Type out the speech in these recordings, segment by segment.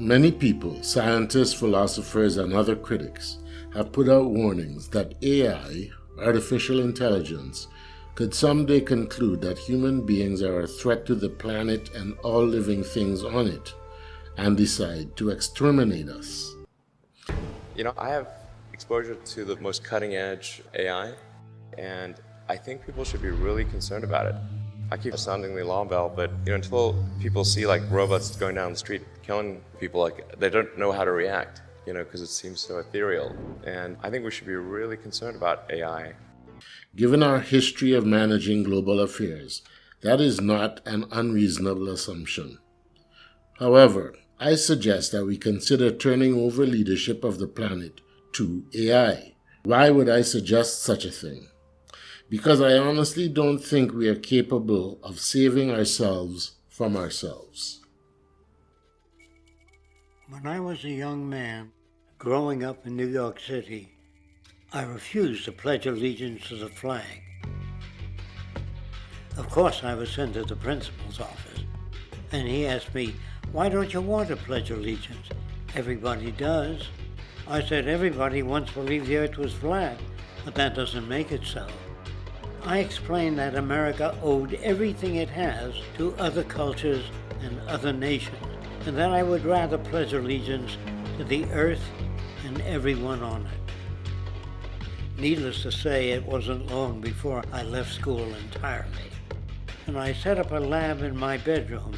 Many people, scientists, philosophers, and other critics, have put out warnings that AI, artificial intelligence, could someday conclude that human beings are a threat to the planet and all living things on it, and decide to exterminate us. I have exposure to the most cutting edge AI, and I think people should be really concerned about it. I keep sounding the alarm bell, but until people see robots going down the street killing people, they don't know how to react, because it seems so ethereal. And I think we should be really concerned about AI. Given our history of managing global affairs, that is not an unreasonable assumption. However, I suggest that we consider turning over leadership of the planet to AI. Why would I suggest such a thing? Because I honestly don't think we are capable of saving ourselves from ourselves. When I was a young man, growing up in New York City, I refused to pledge allegiance to the flag. Of course, I was sent to the principal's office, and he asked me, "Why don't you want to pledge allegiance? Everybody does." I said, "Everybody once believed the earth was flat, but that doesn't make it so." I explained that America owed everything it has to other cultures and other nations, and that I would rather pledge allegiance to the earth and everyone on it. Needless to say, it wasn't long before I left school entirely, and I set up a lab in my bedroom.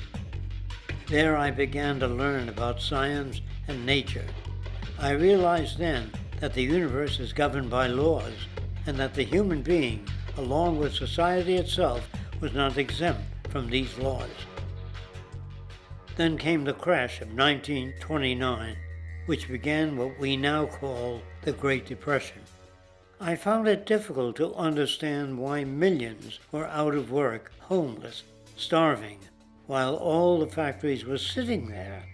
There I began to learn about science and nature. I realized then that the universe is governed by laws, and that the human being, along with society itself, was not exempt from these laws. Then came the crash of 1929, which began what we now call the Great Depression. I found it difficult to understand why millions were out of work, homeless, starving, while all the factories were sitting there.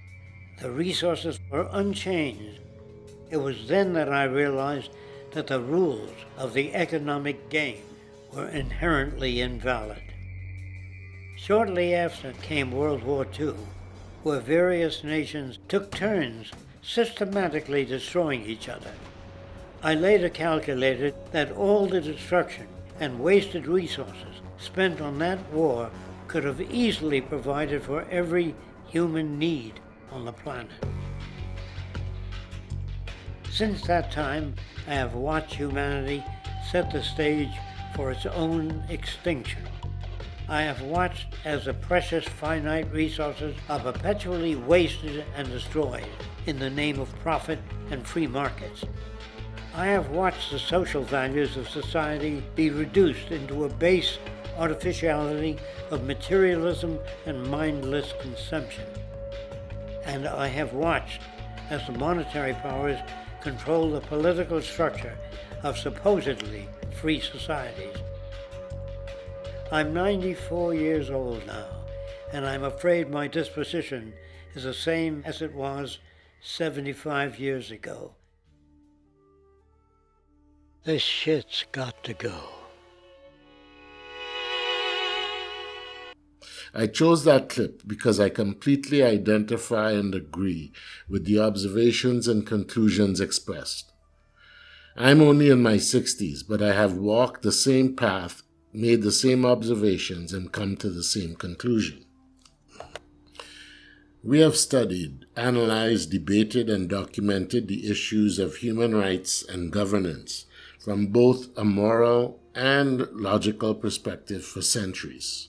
The resources were unchanged. It was then that I realized that the rules of the economic game were inherently invalid. Shortly after came World War II, where various nations took turns systematically destroying each other. I later calculated that all the destruction and wasted resources spent on that war could have easily provided for every human need on the planet. Since that time, I have watched humanity set the stage for its own extinction. I have watched as the precious finite resources are perpetually wasted and destroyed in the name of profit and free markets. I have watched the social values of society be reduced into a base artificiality of materialism and mindless consumption. And I have watched as the monetary powers control the political structure of supposedly free societies. I'm 94 years old now, and I'm afraid my disposition is the same as it was 75 years ago. This shit's got to go. I chose that clip because I completely identify and agree with the observations and conclusions expressed. I'm only in my 60s, but I have walked the same path, made the same observations, and come to the same conclusion. We have studied, analyzed, debated, and documented the issues of human rights and governance from both a moral and logical perspective for centuries.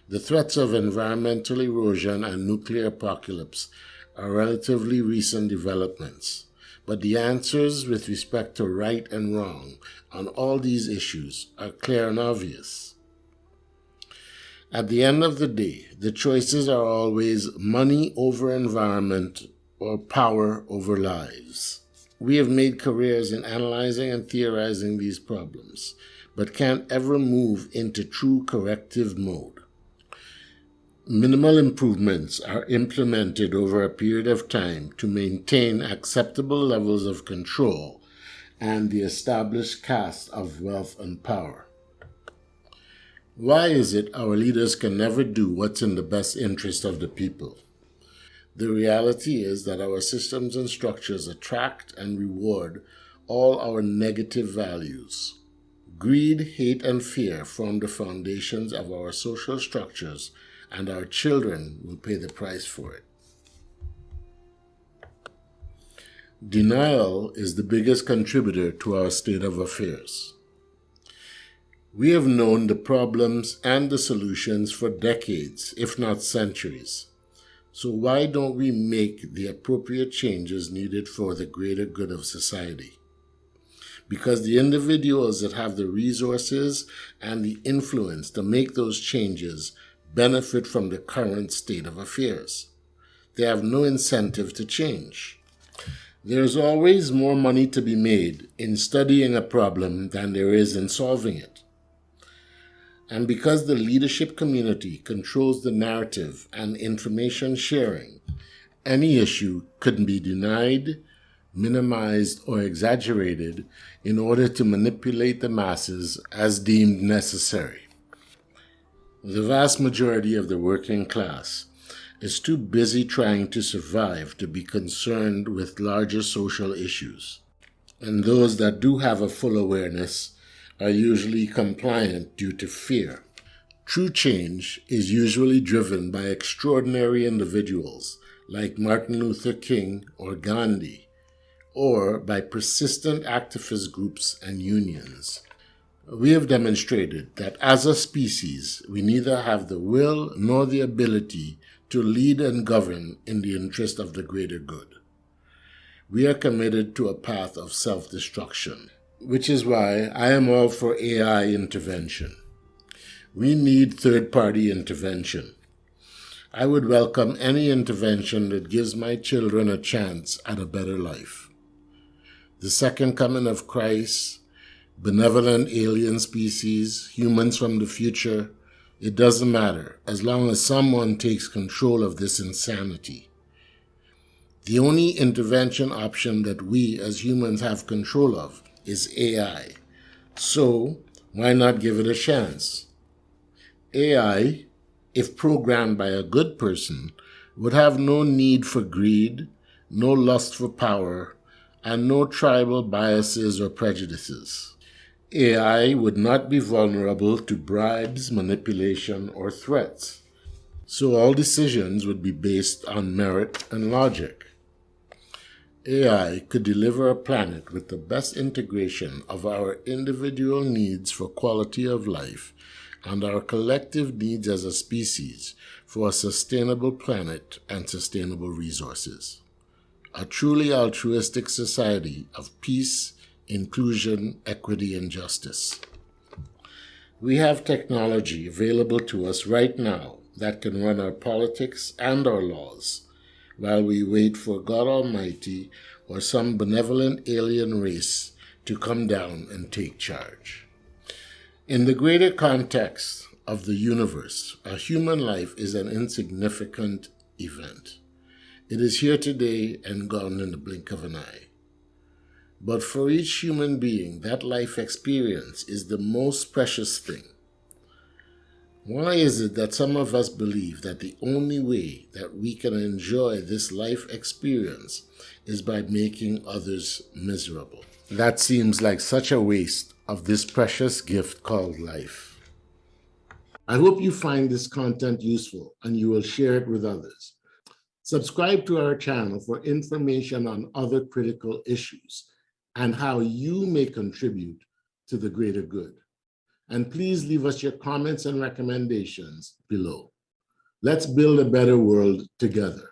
The threats of environmental erosion and nuclear apocalypse are relatively recent developments, but the answers with respect to right and wrong on all these issues are clear and obvious. At the end of the day, the choices are always money over environment or power over lives. We have made careers in analyzing and theorizing these problems, but can't ever move into true corrective mode. Minimal improvements are implemented over a period of time to maintain acceptable levels of control and the established caste of wealth and power. Why is it our leaders can never do what's in the best interest of the people? The reality is that our systems and structures attract and reward all our negative values. Greed, hate, and fear form the foundations of our social structures, and our children will pay the price for it. Denial is the biggest contributor to our state of affairs. We have known the problems and the solutions for decades, if not centuries. So why don't we make the appropriate changes needed for the greater good of society? Because the individuals that have the resources and the influence to make those changes benefit from the current state of affairs. They have no incentive to change. There's always more money to be made in studying a problem than there is in solving it. And because the leadership community controls the narrative and information sharing, any issue could be denied, minimized, or exaggerated in order to manipulate the masses as deemed necessary. The vast majority of the working class is too busy trying to survive to be concerned with larger social issues. And those that do have a full awareness are usually compliant due to fear. True change is usually driven by extraordinary individuals like Martin Luther King or Gandhi, or by persistent activist groups and unions. We have demonstrated that as a species, we neither have the will nor the ability to lead and govern in the interest of the greater good. We are committed to a path of self-destruction, which is why I am all for AI intervention. We need third-party intervention. I would welcome any intervention that gives my children a chance at a better life. The second coming of Christ, benevolent alien species, humans from the future, it doesn't matter as long as someone takes control of this insanity. The only intervention option that we as humans have control of is AI. So, why not give it a chance? AI, if programmed by a good person, would have no need for greed, no lust for power, and no tribal biases or prejudices. AI would not be vulnerable to bribes, manipulation, or threats. So all decisions would be based on merit and logic. AI could deliver a planet with the best integration of our individual needs for quality of life and our collective needs as a species for a sustainable planet and sustainable resources. A truly altruistic society of peace, inclusion, equity, and justice. We have technology available to us right now that can run our politics and our laws while we wait for God Almighty or some benevolent alien race to come down and take charge. In the greater context of the universe, a human life is an insignificant event. It is here today and gone in the blink of an eye. But for each human being, that life experience is the most precious thing. Why is it that some of us believe that the only way that we can enjoy this life experience is by making others miserable? That seems like such a waste of this precious gift called life. I hope you find this content useful and you will share it with others. Subscribe to our channel for information on other critical issues and how you may contribute to the greater good. And please leave us your comments and recommendations below. Let's build a better world together.